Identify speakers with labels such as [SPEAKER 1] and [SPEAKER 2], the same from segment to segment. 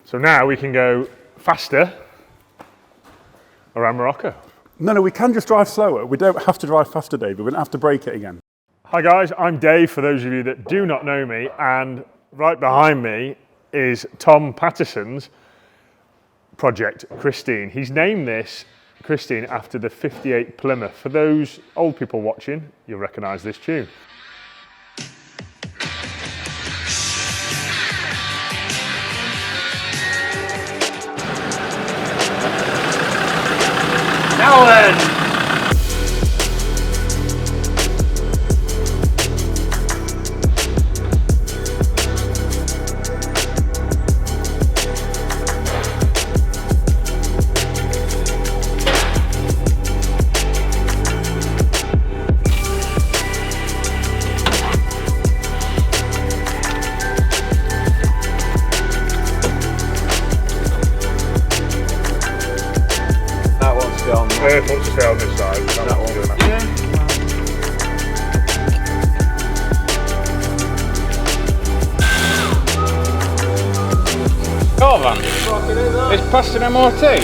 [SPEAKER 1] So now we can go faster around Morocco.
[SPEAKER 2] No, we can just drive slower. We don't have to drive faster, David. We don't have to brake it again.
[SPEAKER 1] Hi guys, I'm Dave, for those of you that do not know me, and right behind me is Tom Patterson's project, Christine. He's named this Christine after the 58 Plymouth. For those old people watching, you'll recognise this tune.
[SPEAKER 3] Now then!
[SPEAKER 1] What's to stay on this side? That one.
[SPEAKER 3] Yeah. Go on, it's past an MOT, and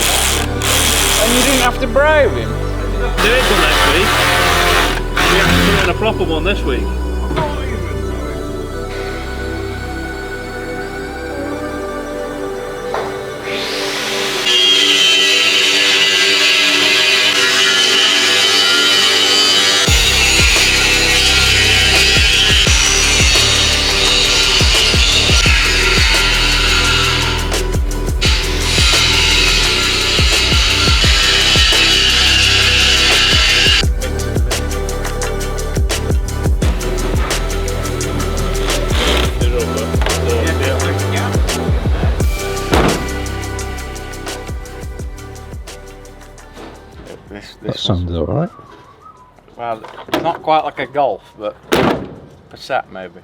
[SPEAKER 3] you didn't have to bribe him.
[SPEAKER 4] Do it till next week. We have to put in a proper one this week.
[SPEAKER 5] That sounds alright.
[SPEAKER 3] Well, it's not quite like a Golf, but Passat maybe.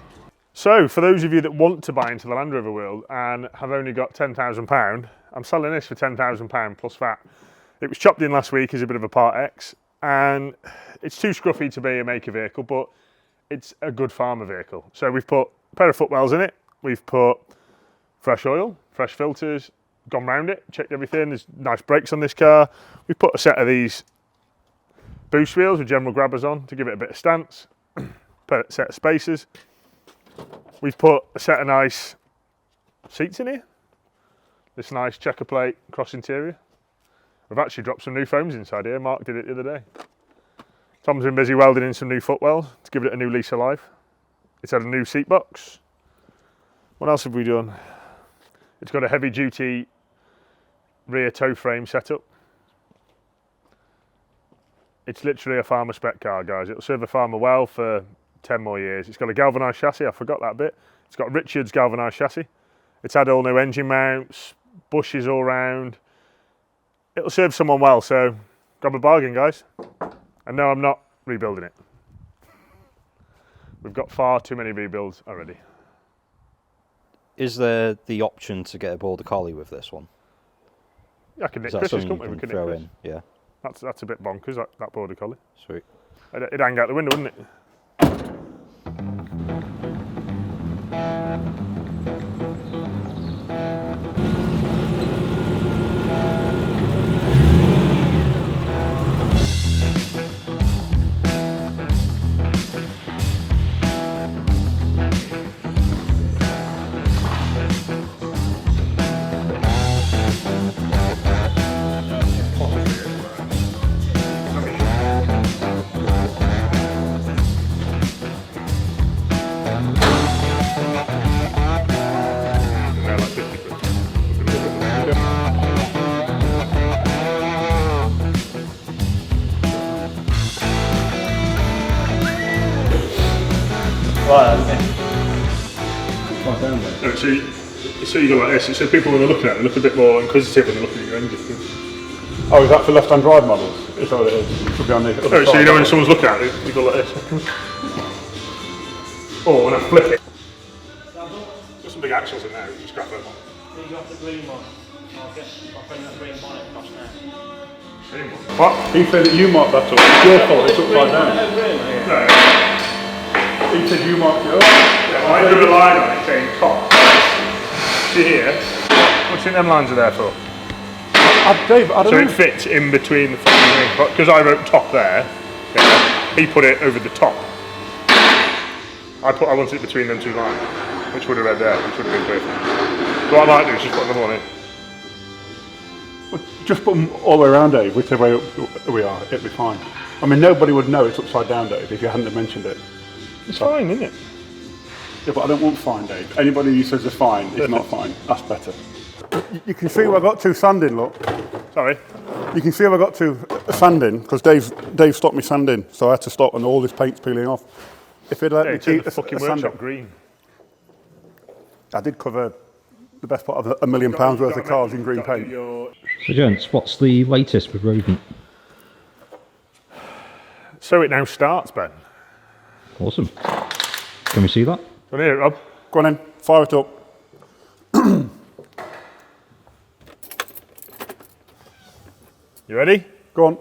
[SPEAKER 1] So, for those of you that want to buy into the Land Rover world and have only got £10,000, I'm selling this for £10,000 plus VAT. It was chopped in last week as a bit of a Part X, and it's too scruffy to be a maker vehicle, but it's a good farmer vehicle. So we've put a pair of footwells in it, we've put fresh oil, fresh filters, gone round it, checked everything. There's nice brakes on this car. We put a set of these boost wheels with general grabbers on to give it a bit of stance. Put a set of spacers. We've put a set of nice seats in here. This nice checker plate cross interior. We've actually dropped some new foams inside here. Mark did it the other day. Tom's been busy welding in some new footwells to give it a new lease of life. It's had a new seat box. What else have we done? It's got a heavy duty rear tow frame setup. It's literally a farmer spec car, guys. It'll serve a farmer well for 10 more years. It's got a galvanised chassis, I forgot that bit. It's got Whitchurch galvanised chassis. It's had all new engine mounts, bushes all round. It'll serve someone well, so grab a bargain, guys. And no, I'm not rebuilding it. We've got far too many rebuilds already.
[SPEAKER 5] Is there the option to get a border collie with this one?
[SPEAKER 1] Yeah, I can nick
[SPEAKER 5] Is that
[SPEAKER 1] Chris's,
[SPEAKER 5] something
[SPEAKER 1] couldn't we?
[SPEAKER 5] you
[SPEAKER 1] We
[SPEAKER 5] can
[SPEAKER 1] can nick
[SPEAKER 5] throw
[SPEAKER 1] Chris.
[SPEAKER 5] in? Yeah.
[SPEAKER 1] That's a bit bonkers, that border collie.
[SPEAKER 5] Sweet.
[SPEAKER 1] It'd hang out the window, wouldn't it? So you go like this, so people when they're looking at it, look a bit more inquisitive when they're looking at your engine.
[SPEAKER 2] Oh, is that for left-hand drive models? Is that what it is? It should be on the other
[SPEAKER 1] Oh, so
[SPEAKER 2] side.
[SPEAKER 1] you know when someone's looking at it, you go like this. Oh, when I flip it. There's some big axles in there, you just grab them on.
[SPEAKER 4] You got the green one. I'll bring that green bonnet across now.
[SPEAKER 1] What?
[SPEAKER 2] He said that you marked that up. It's your fault, it's upside down.
[SPEAKER 1] No.
[SPEAKER 2] He said you marked it up.
[SPEAKER 1] Yeah, I drew a line on it saying top. See here, do you think them lines are there for?
[SPEAKER 2] Dave, I don't
[SPEAKER 1] So
[SPEAKER 2] know.
[SPEAKER 1] it fits in between the fucking, because I wrote top there, yeah, he put it over the top. I wanted it between them two lines, which would have read there, which would have been perfect. So what I might do is just put another one in.
[SPEAKER 2] Just put them all the way around, Dave, whichever way up we are, it'll be fine. I mean, nobody would know it's upside down, Dave, if you hadn't have mentioned it.
[SPEAKER 1] It's fine, isn't it?
[SPEAKER 2] Yeah, but I don't want fine, Dave. Anybody who says it's fine is not fine. That's better. You can see where I got to sanding, look.
[SPEAKER 1] Sorry.
[SPEAKER 2] You can see where I got to sanding, because Dave stopped me sanding, so I had to stop and all this paint's peeling off. If he'd let
[SPEAKER 1] Yeah,
[SPEAKER 2] me
[SPEAKER 1] you turned
[SPEAKER 2] keep
[SPEAKER 1] the fucking
[SPEAKER 2] sanding,
[SPEAKER 1] workshop green.
[SPEAKER 2] I did cover the best part of £1 million worth of cars in green paint.
[SPEAKER 5] So gents, what's the latest with Rodent?
[SPEAKER 1] So it now starts, Ben.
[SPEAKER 5] Awesome. Can we see that?
[SPEAKER 1] Do you want to hear it, Rob?
[SPEAKER 2] Go on then, fire it up.
[SPEAKER 1] You ready?
[SPEAKER 2] Go on.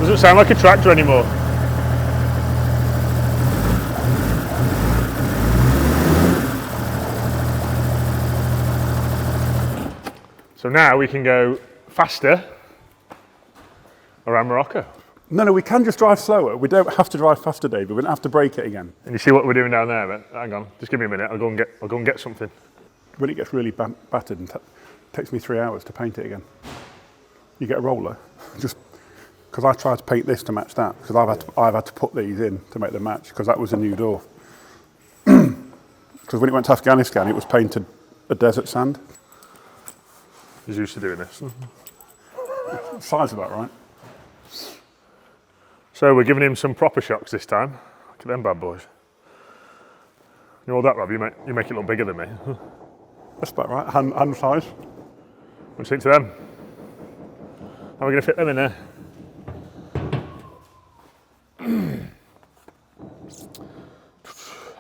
[SPEAKER 1] Doesn't sound like a tractor anymore. So now we can go faster around Morocco.
[SPEAKER 2] No, we can just drive slower. We don't have to drive faster, Dave. We don't have to brake it again.
[SPEAKER 1] And you see what we're doing down there, but hang on, just give me a minute, I'll go and get something.
[SPEAKER 2] When it gets really battered and takes me 3 hours to paint it again. You get a roller, just because I tried to paint this to match that, because I've had to put these in to make them match, because that was a new door. Because when it went to Afghanistan, it was painted a desert sand.
[SPEAKER 1] He's used to doing this.
[SPEAKER 2] Size of that, right?
[SPEAKER 1] So we're giving him some proper shocks this time. Look at them bad boys. You know all that, Rob? You make it look bigger than me.
[SPEAKER 2] That's about right, hand size.
[SPEAKER 1] What do you think to them? How are we going to fit them in there?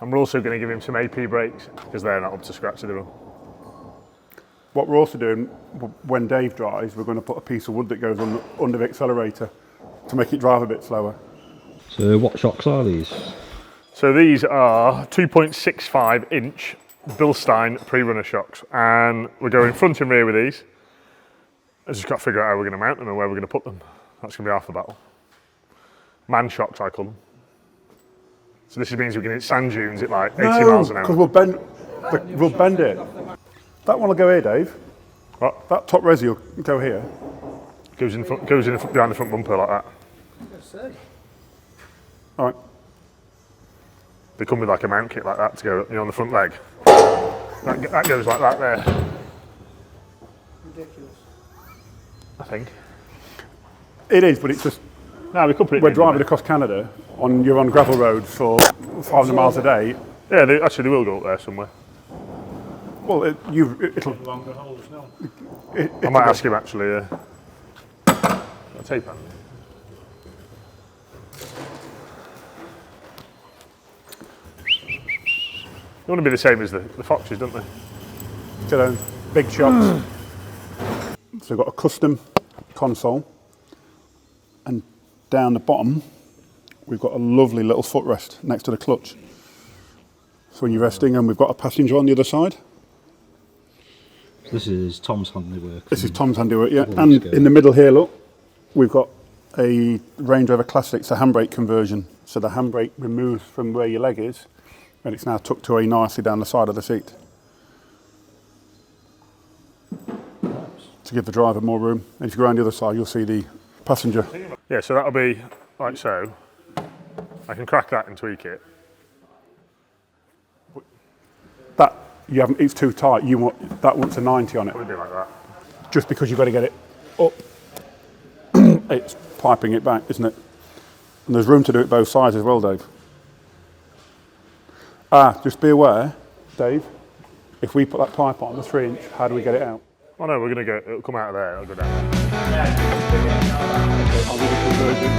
[SPEAKER 1] And we're also going to give him some AP brakes, because they're not up to scratch, are they?
[SPEAKER 2] What we're also doing, when Dave drives, we're going to put a piece of wood that goes under the accelerator to make it drive a bit slower.
[SPEAKER 5] So what shocks are these?
[SPEAKER 1] So these are 2.65 inch Bilstein Prerunner shocks, and we're going front and rear with these. I've just got to figure out how we're going to mount them and where we're going to put them. That's going to be half the battle. Man shocks, I call them. So this means we can hit sand dunes at like 80 miles an hour.
[SPEAKER 2] because we'll bend it. That one will go here, Dave.
[SPEAKER 1] What?
[SPEAKER 2] That top resi will go here.
[SPEAKER 1] Goes in behind the front bumper like that.
[SPEAKER 2] All right.
[SPEAKER 1] They come with like a mount kit like that to go, on the front leg. That goes like that there.
[SPEAKER 4] Ridiculous.
[SPEAKER 1] I think.
[SPEAKER 2] It is, but it's just,
[SPEAKER 1] No, we could put it
[SPEAKER 2] we're
[SPEAKER 1] in,
[SPEAKER 2] driving
[SPEAKER 1] didn't
[SPEAKER 2] across Canada, you're on gravel roads for 500 miles a day.
[SPEAKER 1] we? Yeah, they will go up there somewhere.
[SPEAKER 2] Well, it'll...
[SPEAKER 4] Longer holes now.
[SPEAKER 1] I might ask him actually. I'll tape on. They want to be the same as the Foxes, don't they?
[SPEAKER 2] Get on big shocks. So we've got a custom console, and down the bottom we've got a lovely little footrest next to the clutch. So when you're resting, and we've got a passenger on the other side.
[SPEAKER 5] This is Tom's handiwork.
[SPEAKER 2] This is Tom's handiwork, yeah.
[SPEAKER 5] Lovely
[SPEAKER 2] And
[SPEAKER 5] scale.
[SPEAKER 2] in the middle here, look, we've got a Range Rover Classic, it's a handbrake conversion. So the handbrake removes from where your leg is, and it's now tucked away nicely down the side of the seat. To give the driver more room. And if you go around the other side, you'll see the passenger.
[SPEAKER 1] Yeah, so that'll be like so. I can crack that and tweak it.
[SPEAKER 2] That, you haven't, it's too tight, that wants a 90 on it.
[SPEAKER 1] It'll be like that.
[SPEAKER 2] Just because you've got to get it up. It's piping it back, isn't it? And there's room to do it both sides as well, Dave. Just be aware, Dave, if we put that pipe on the 3-inch, how do we get it out?
[SPEAKER 1] Oh no, we're going to go, it'll come out of there, it'll go down.
[SPEAKER 2] I'll do the conversion.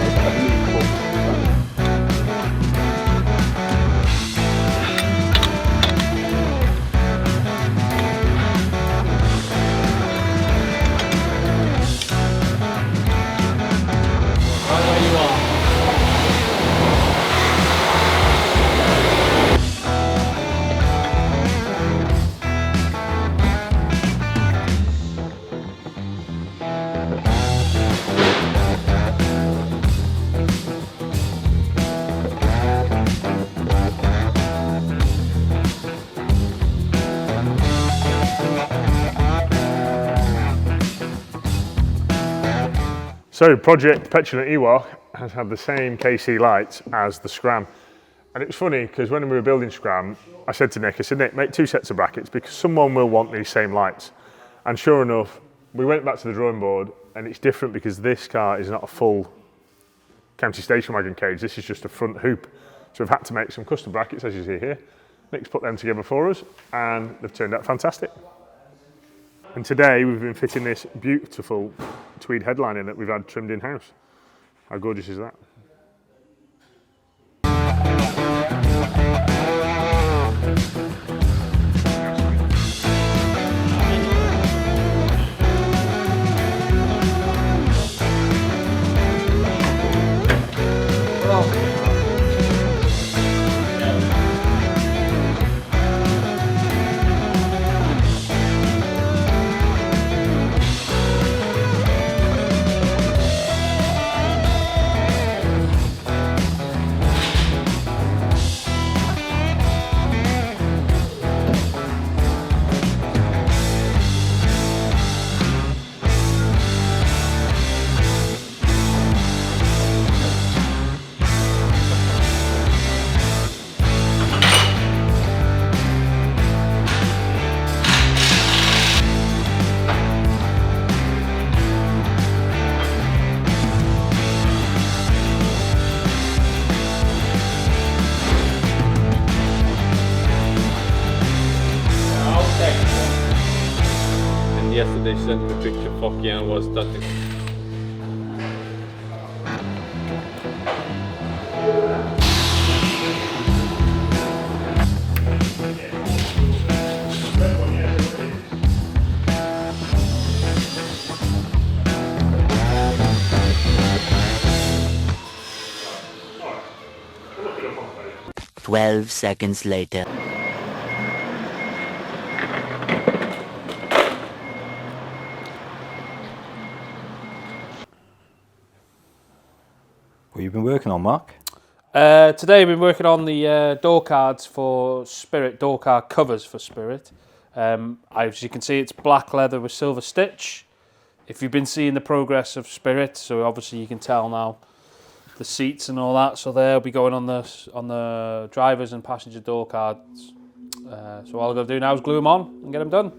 [SPEAKER 1] So Project Petulant Ewok has had the same KC lights as the Scram. And it was funny because when we were building Scram, I said to Nick, Nick, make 2 sets of brackets because someone will want these same lights. And sure enough, we went back to the drawing board and it's different because this car is not a full county station wagon cage, this is just a front hoop. So we've had to make some custom brackets as you see here. Nick's put them together for us and they've turned out fantastic. And today we've been fitting this beautiful tweed headline in that we've had trimmed in-house. How gorgeous is that?
[SPEAKER 6] Yesterday sent me a picture, fuck yeah, and was static.
[SPEAKER 7] Seconds later.
[SPEAKER 5] What have you been working on, Mark?
[SPEAKER 4] Today we've been working on the door cards for Spirit, door card covers for Spirit. As you can see, it's black leather with silver stitch. If you've been seeing the progress of Spirit, so obviously you can tell now the seats and all that, so they'll be going on the drivers and passenger door cards. So all I've got to do now is glue them on and get them done.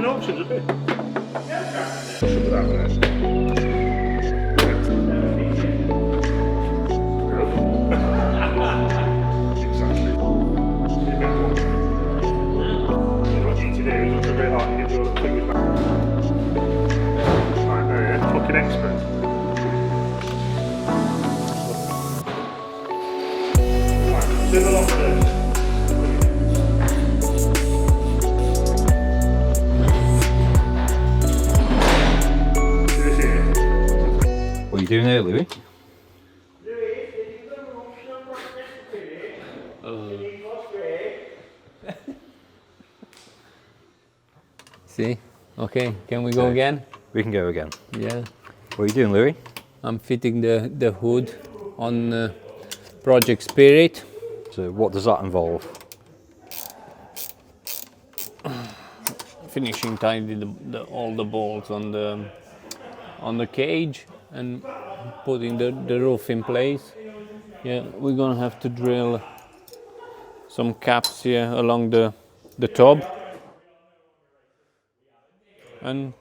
[SPEAKER 1] Options a bit. Should that there. Exactly. What you need to do is look a bit hard and get your fingers back. Right, there you go. Fucking expert. Right, do the long bit.
[SPEAKER 5] doing here, Louis?
[SPEAKER 7] See? Okay, can we go again?
[SPEAKER 5] We can go again.
[SPEAKER 7] Yeah.
[SPEAKER 5] What are you doing, Louis?
[SPEAKER 7] I'm fitting the hood on Project Spirit.
[SPEAKER 5] So what does that involve?
[SPEAKER 7] Finishing tightly all the bolts on the cage and putting the roof in place. Yeah, we're gonna have to drill some caps here along the top. And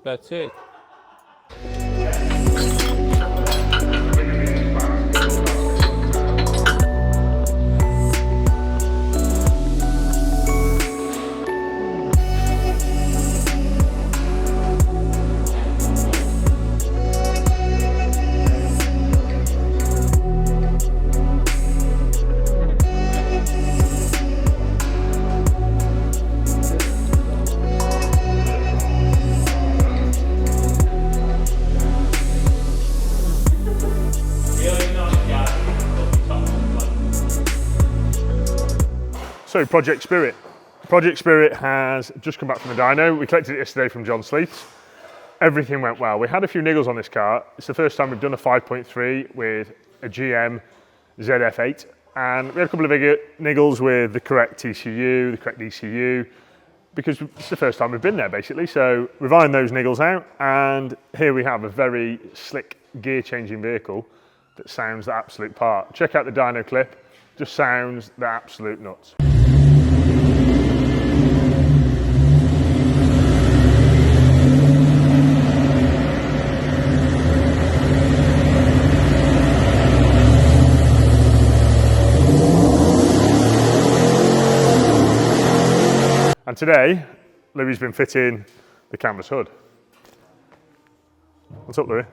[SPEAKER 7] that's it.
[SPEAKER 1] So Project Spirit. Project Spirit has just come back from the dyno. We collected it yesterday from John Sleeth's. Everything went well. We had a few niggles on this car. It's the first time we've done a 5.3 with a GM ZF8. And we had a couple of bigger niggles with the correct TCU, the correct ECU, because it's the first time we've been there basically. So we've ironed those niggles out, and here we have a very slick gear changing vehicle that sounds the absolute part. Check out the dyno clip, just sounds the absolute nuts. And today, Louis's been fitting the canvas hood. What's up, Louis?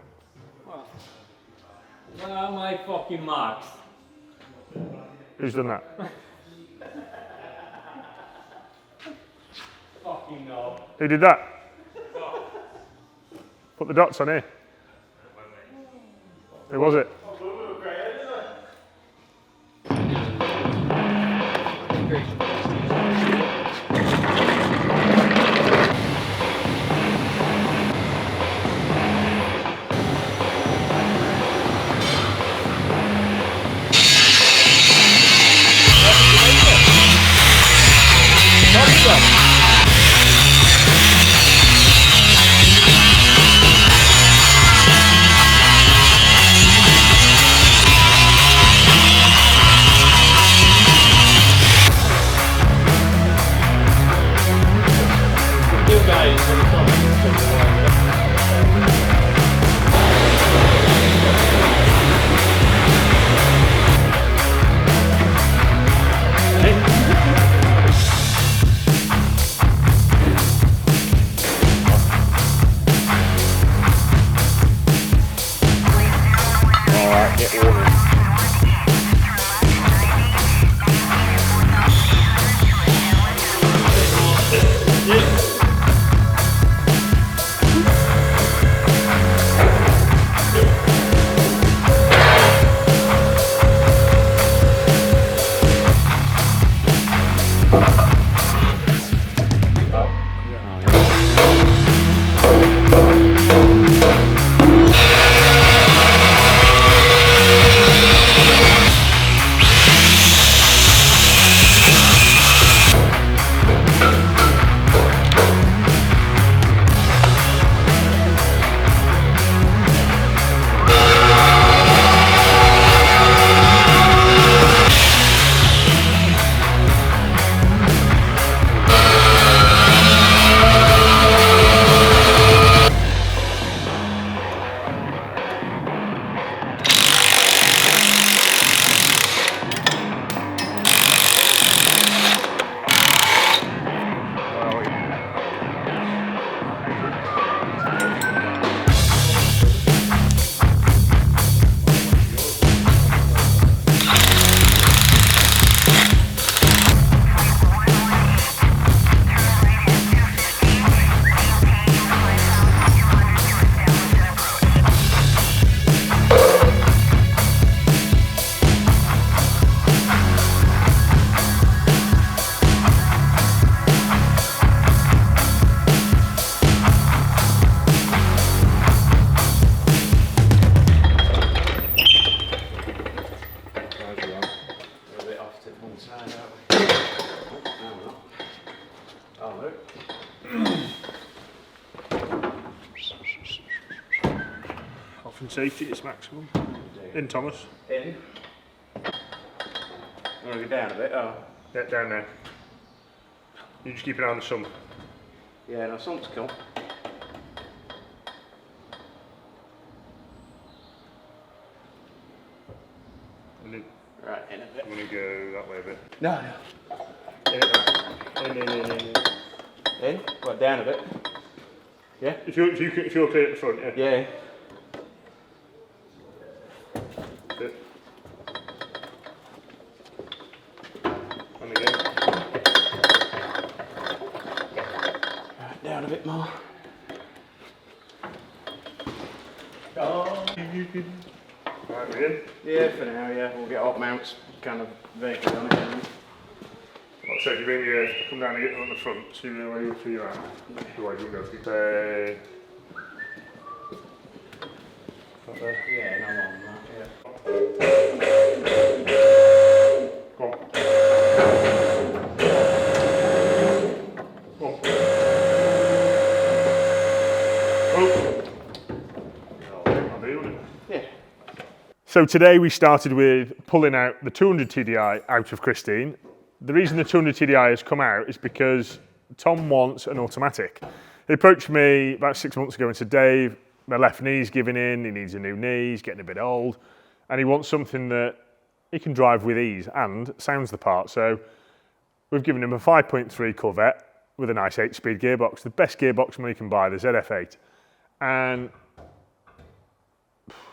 [SPEAKER 7] What are my fucking marks?
[SPEAKER 1] Who's done that?
[SPEAKER 7] Fucking no.
[SPEAKER 1] Who did that? Put the dots on here. Who was it? safety, it's maximum. In, Thomas.
[SPEAKER 4] In. I'm going to go down a bit. Oh.
[SPEAKER 1] Get down there. You just keep an eye on the sump.
[SPEAKER 4] Yeah, no, sump's cool.
[SPEAKER 1] And then
[SPEAKER 4] Right, in a bit.
[SPEAKER 1] I'm going to go that way a bit.
[SPEAKER 4] No, no. In. Go down a bit. Yeah?
[SPEAKER 1] If you're clear at the front, yeah.
[SPEAKER 4] Yeah.
[SPEAKER 1] Bit. And again.
[SPEAKER 4] Right, down a bit more.
[SPEAKER 1] Right, we're in.
[SPEAKER 4] Yeah, for now, yeah. We'll get hot mounts kind of vaguely on it.
[SPEAKER 1] So if you bring your, come down and get on the front, see where you feel you're at. Otherwise you'll go through. Up there.
[SPEAKER 4] Yeah, no more than that, yeah.
[SPEAKER 1] Go on. Go on. Oh. I'll deal with it.
[SPEAKER 4] Yeah.
[SPEAKER 1] So today we started with pulling out the 200 TDI out of Christine. The reason the 200 TDI has come out is because Tom wants an automatic. He approached me about 6 months ago and said, Dave, my left knee's giving in, he needs a new knee, he's getting a bit old, and he wants something that he can drive with ease and sounds the part. So we've given him a 5.3 Corvette with a nice 8-speed gearbox, the best gearbox money can buy, the ZF8. And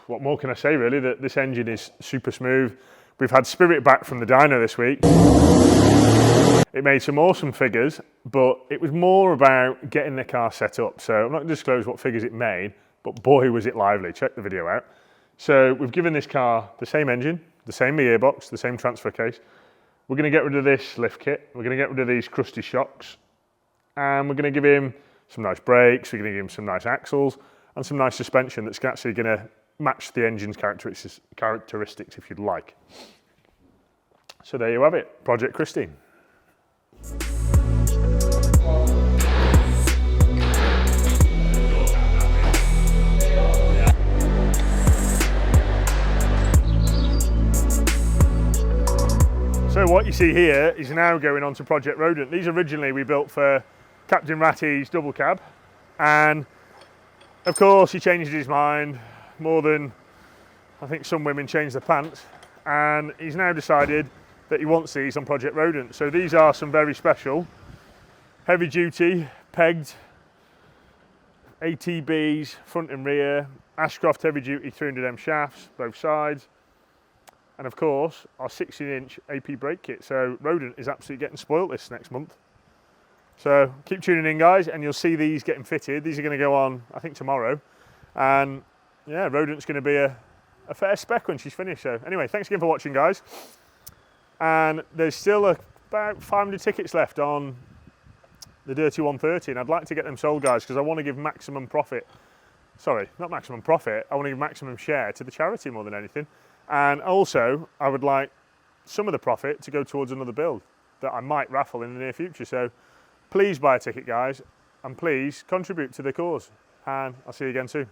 [SPEAKER 1] what more can I say really, that this engine is super smooth. We've had Spirit back from the dyno this week. It made some awesome figures, but it was more about getting the car set up. So I'm not going to disclose what figures it made, but boy was it lively. Check the video out. So we've given this car the same engine, the same gearbox, the same transfer case. We're going to get rid of this lift kit. We're going to get rid of these crusty shocks. And we're going to give him some nice brakes. We're going to give him some nice axles and some nice suspension that's actually going to match the engine's characteristics if you'd like. So there you have it, Project Christine. So what you see here is now going on to Project Rodent. These originally we built for Captain Ratty's double cab, and of course he changed his mind more than I think some women change their pants, and he's now decided that he wants these on Project Rodent. So these are some very special, heavy duty, pegged ATBs, front and rear, Ashcroft heavy duty 300M shafts, both sides. And of course, our 16-inch AP brake kit. So Rodent is absolutely getting spoilt this next month. So keep tuning in guys, and you'll see these getting fitted. These are gonna go on, I think tomorrow. And yeah, Rodent's gonna be a fair spec when she's finished. So anyway, thanks again for watching guys. And there's still about 500 tickets left on the Dirty 130, and I'd like to get them sold guys, because I want to give maximum profit. Sorry, not maximum profit, I want to give maximum share to the charity more than anything. And also, I would like some of the profit to go towards another build that I might raffle in the near future. So please buy a ticket guys, and please contribute to the cause. And I'll see you again soon.